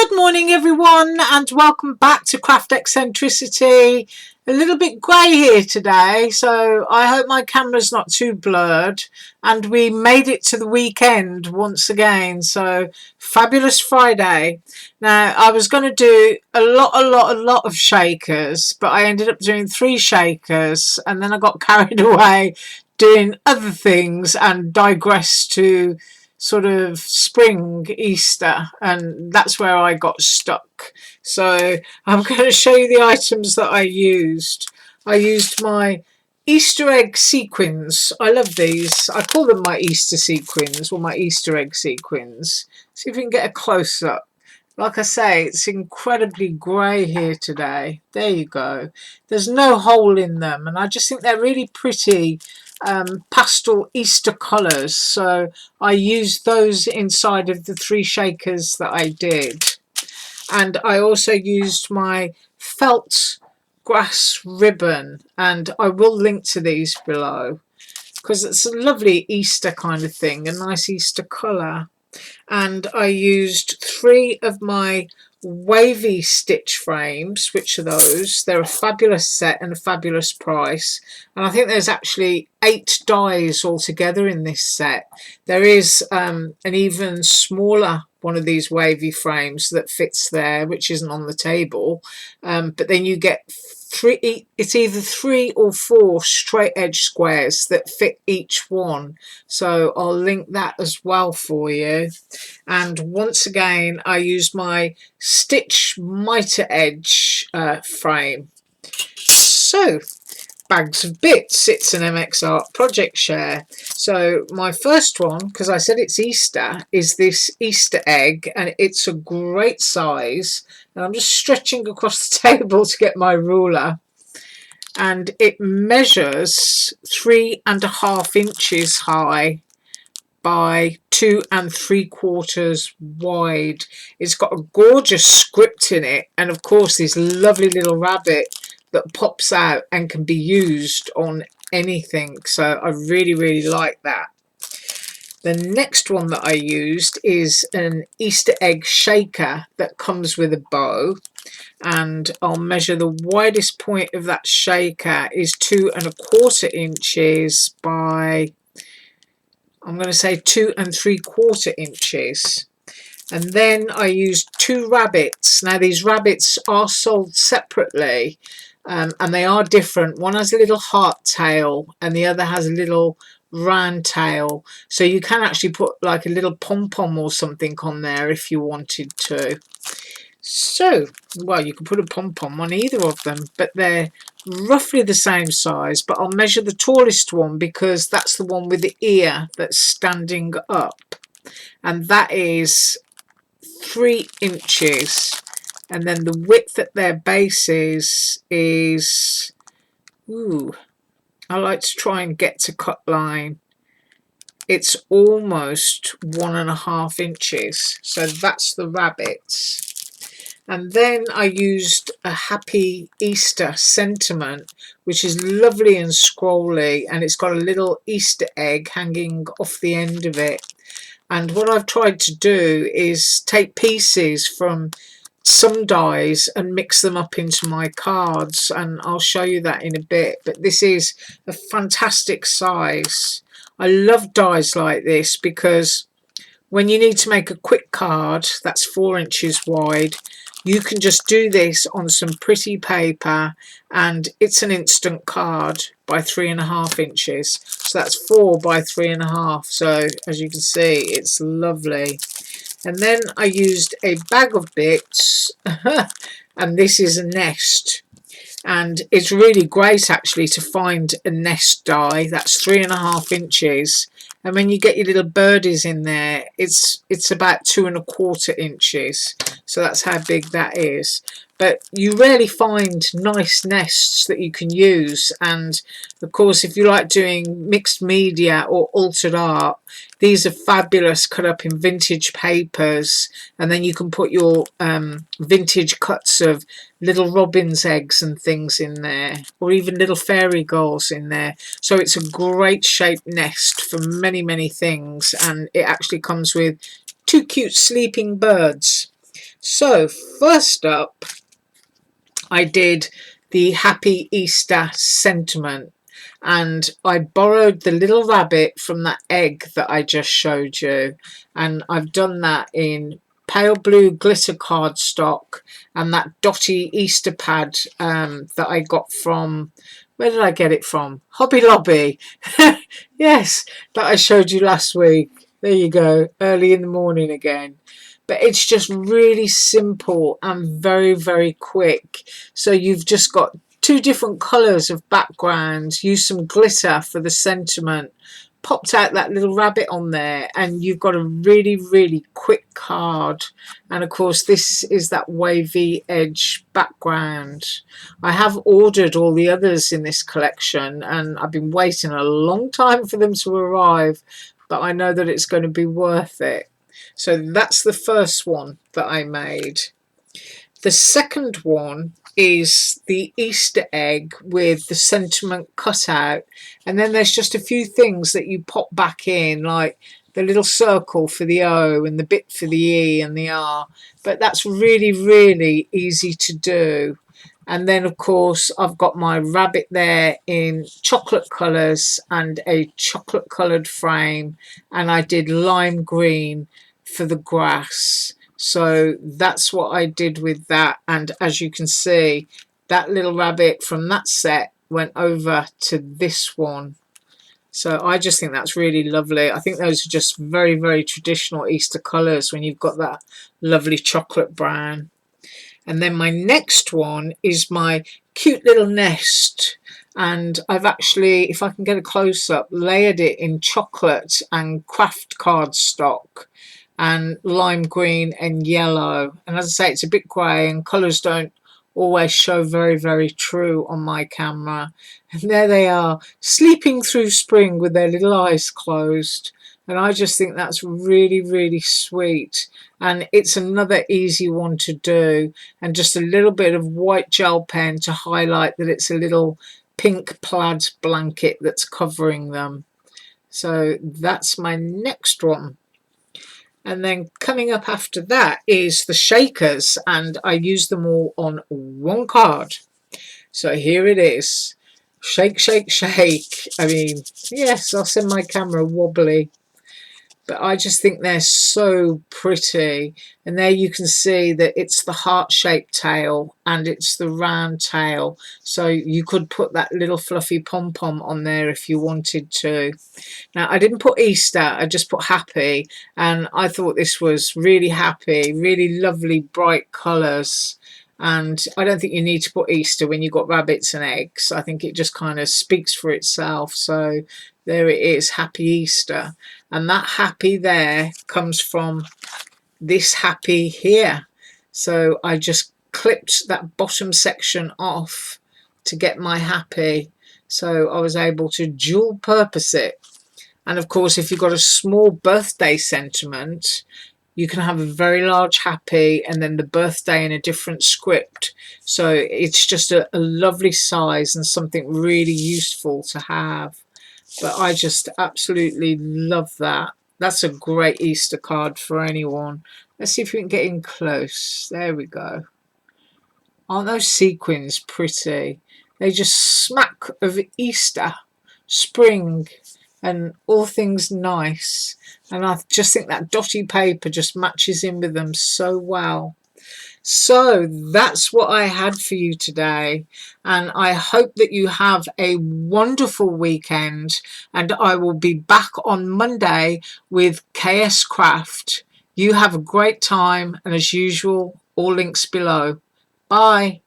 Good morning everyone and welcome back to Craft Eccentricity. A little bit grey here today, so I hope my camera's not too blurred, and we made it to the weekend once again, so fabulous Friday. Now I was going to do a lot of shakers, but I ended up doing 3 shakers and then I got carried away doing other things and digressed to sort of spring, Easter, and that's where I got stuck. So I'm going to show you the items that I used. I used my Easter egg sequins. I love these. I call them my Easter sequins or my Easter egg sequins. See if we can get a close up. Like I say, it's incredibly grey here today. There you go. There's no hole in them, and I just think they're really pretty pastel Easter colours, so I used those inside of the 3 shakers that I did. And I also used my felt grass ribbon, and I will link to these below because it's a lovely Easter kind of thing, a nice Easter colour. And I used 3 of my wavy stitch frames. Which are those? They're a fabulous set and a fabulous price, and I think there's actually 8 dies altogether in this set. There is an even smaller one of these wavy frames that fits there, which isn't on the table, but then you get 3, it's either 3 or 4 straight edge squares that fit each one, so I'll link that as well for you. And once again I used my stitch mitre edge frame. So bags of bits, it's an MX Art project share. So my first one, because I said it's Easter, is this Easter egg, and it's a great size, and I'm just stretching across the table to get my ruler, and it measures 3.5 inches high by 2 3/4 wide. It's got a gorgeous script in it, and of course this lovely little rabbit that pops out and can be used on anything, so I really like that. The next one that I used is an Easter egg shaker that comes with a bow, and I'll measure the widest point of that shaker is 2 1/4 inches by, I'm going to say 2 3/4 inches. And then I used 2 rabbits. Now these rabbits are sold separately, and they are different. One has a little heart tail and the other has a little round tail, so you can actually put like a little pom-pom or something on there if you wanted to. So, well, you can put a pom-pom on either of them, but they're roughly the same size. But I'll measure the tallest one because that's the one with the ear that's standing up, and that is 3 inches. And then the width at their bases is, ooh, I like to try and get to cut line. It's almost 1.5 inches. So that's the rabbits. And then I used a Happy Easter sentiment, which is lovely and scrolly, and it's got a little Easter egg hanging off the end of it. And what I've tried to do is take pieces from some dies and mix them up into my cards, and I'll show you that in a bit. But this is a fantastic size. I love dies like this because when you need to make a quick card that's 4 inches wide, you can just do this on some pretty paper and it's an instant card by 3.5 inches. So that's 4 by 3.5. So as you can see, it's lovely. And then I used a bag of bits and this is a nest, and it's really great actually to find a nest die that's 3.5 inches, and when you get your little birdies in there, it's about 2 1/4 inches, so that's how big that is. But you rarely find nice nests that you can use, and of course if you like doing mixed media or altered art, these are fabulous, cut up in vintage papers, and then you can put your vintage cuts of little robin's eggs and things in there, or even little fairy girls in there. So it's a great shaped nest for many things, and it actually comes with 2 cute sleeping birds. So first up, I did the Happy Easter sentiment, and I borrowed the little rabbit from that egg that I just showed you, and I've done that in pale blue glitter cardstock and that dotty Easter pad that I got from, where did I get it from? Hobby Lobby. Yes, that I showed you last week. There you go, early in the morning again. But it's just really simple and very, very quick. So you've just got two different colours of background, use some glitter for the sentiment, popped out that little rabbit on there, and you've got a really, really quick card. And of course, this is that wavy edge background. I have ordered all the others in this collection, and I've been waiting a long time for them to arrive, but I know that it's going to be worth it. So that's the first one that I made. The second one is the Easter egg with the sentiment cut out, and then there's just a few things that you pop back in, like the little circle for the O and the bit for the E and the R, but that's really, really easy to do. And then of course I've got my rabbit there in chocolate colours and a chocolate coloured frame, and I did lime green for the grass. So that's what I did with that. And as you can see, that little rabbit from that set went over to this one. So I just think that's really lovely. I think those are just very, very traditional Easter colours when you've got that lovely chocolate brown. And then my next one is my cute little nest. And I've actually, if I can get a close-up, layered it in chocolate and craft cardstock and lime green and yellow. And as I say, it's a bit grey and colours don't always show very, very true on my camera. And there they are, sleeping through spring with their little eyes closed. And I just think that's really, really sweet. And it's another easy one to do. And just a little bit of white gel pen to highlight that it's a little pink plaid blanket that's covering them. So that's my next one. And then coming up after that is the shakers, and I use them all on one card. So here it is. Shake, shake, shake. I mean, yes, I'll send my camera wobbly. But I just think they're so pretty. And there you can see that it's the heart-shaped tail and it's the round tail. So you could put that little fluffy pom-pom on there if you wanted to. Now, I didn't put Easter, I just put happy. And I thought this was really happy, really lovely, bright colours. And I don't think you need to put Easter when you've got rabbits and eggs. I think it just kind of speaks for itself. So there it is, Happy Easter. And that happy there comes from this happy here. So I just clipped that bottom section off to get my happy. So I was able to dual purpose it. And of course, if you've got a small birthday sentiment, you can have a very large happy and then the birthday in a different script. So it's just a lovely size and something really useful to have. But I just absolutely love that. That's a great Easter card for anyone. Let's see if we can get in close. There we go. Aren't those sequins pretty? They just smack of Easter, spring, and all things nice. And I just think that dotty paper just matches in with them so well. So that's what I had for you today, and I hope that you have a wonderful weekend, and I will be back on Monday with KS Craft. You have a great time, and as usual, all links below. Bye.